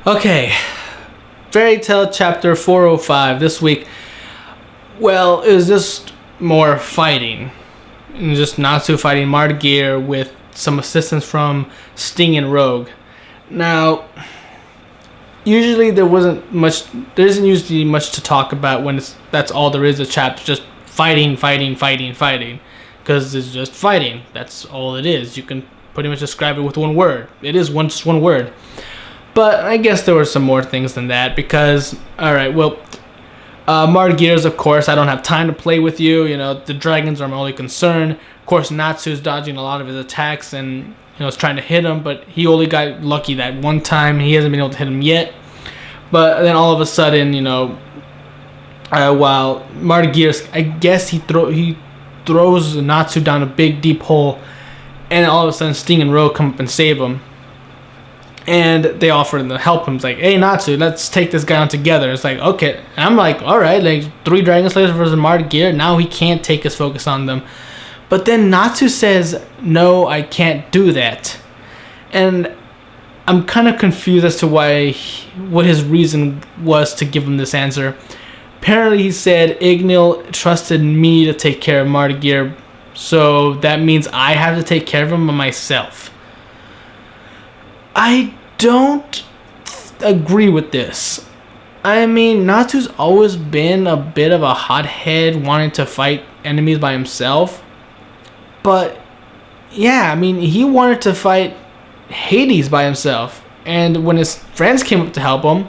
Okay, Fairy Tale Chapter 405 this week. Well, it was just more fighting. And just Natsu fighting Martyr with some assistance from Sting and Rogue. Now, usually there isn't usually much to talk about when that's all there is a chapter, just fighting. Because it's just fighting. That's all it is. You can pretty much describe it with one word. It is just one word. But I guess there were some more things than that because, alright, well, Martyrs, of course, I don't have time to play with you. You know, the dragons are my only concern. Of course, Natsu's dodging a lot of his attacks and, is trying to hit him, but he only got lucky that one time. He hasn't been able to hit him yet. But then all of a sudden, while Martyrs, I guess he throws Natsu down a big, deep hole, and all of a sudden Sting and Rogue come up and save him. And they offer to help him. It's like, hey, Natsu, let's take this guy on together. It's like, okay. And I'm like, all right, like 3 Dragon Slayers versus Martyr. Now he can't take his focus on them. But then Natsu says, no, I can't do that. And I'm kind of confused as to what his reason was to give him this answer. Apparently he said, Ignil trusted me to take care of Martyr. So that means I have to take care of him myself. I don't agree with this. I mean, Natsu's always been a bit of a hothead wanting to fight enemies by himself. But, yeah, I mean, he wanted to fight Hades by himself. And when his friends came up to help him,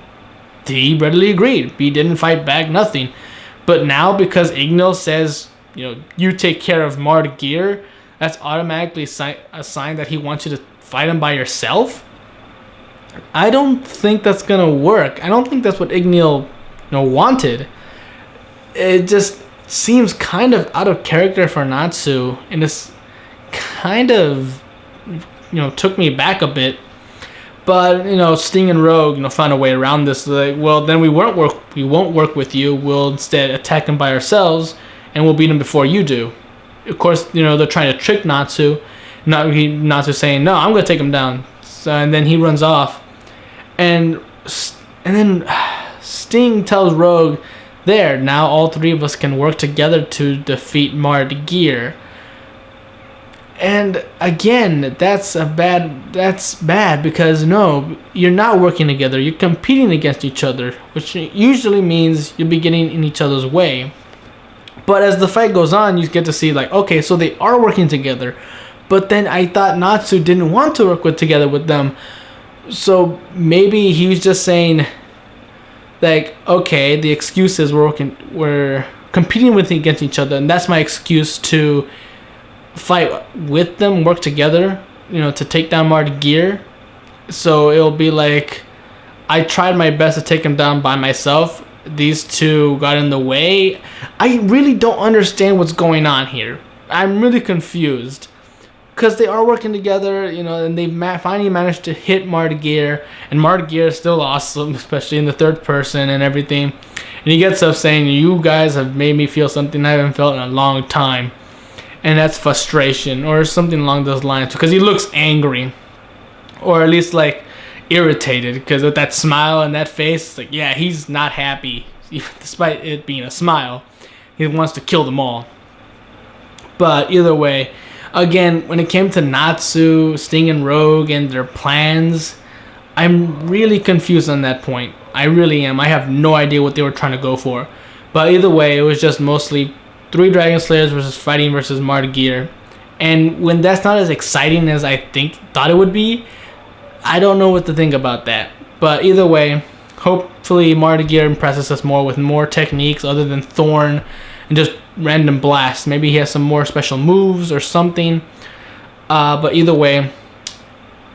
he readily agreed. He didn't fight back, nothing. But now, because Ignil says, you take care of Martyr, that's automatically a sign that he wants you to fight him by yourself? I don't think that's gonna work. I don't think that's what Ignil, wanted. It just seems kind of out of character for Natsu, and it's kind of, took me back a bit. But Sting and Rogue, found a way around this. Like, well, then we won't work with you. We'll instead attack him by ourselves, and we'll beat him before you do. Of course, they're trying to trick Natsu. Natsu saying, no, I'm gonna take him down. So, and then he runs off, and then Sting tells Rogue, there, now all 3 of us can work together to defeat Martyr. And again, that's bad because no, you're not working together. You're competing against each other, which usually means you'll be getting in each other's way. But as the fight goes on, you get to see like, okay, so they are working together. But then I thought Natsu didn't want to work together with them. So maybe he was just saying, like, okay, the excuse is we're competing against each other, and that's my excuse to fight with them, work together, to take down Martyr. So it'll be like, I tried my best to take him down by myself. These 2 got in the way. I really don't understand what's going on here. I'm really confused. Because they are working together, and they've finally managed to hit Martyr, and Martyr is still awesome, especially in the third person and everything. And he gets up saying, you guys have made me feel something I haven't felt in a long time. And that's frustration, or something along those lines, because he looks angry. Or at least, like, irritated, because with that smile and that face, it's like, yeah, he's not happy, despite it being a smile. He wants to kill them all. But either way, again, when it came to Natsu, Sting, and Rogue and their plans, I'm really confused on that point. I really am. I have no idea what they were trying to go for. But either way, it was just mostly 3 Dragon Slayers versus Martyr. And when that's not as exciting as I thought it would be, I don't know what to think about that. But either way, hopefully Martyr impresses us more with more techniques other than Thorn and just random blasts. Maybe he has some more special moves or something. But either way,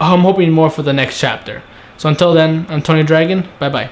I'm hoping more for the next chapter. So until then, I'm Tony Dragon. Bye-bye.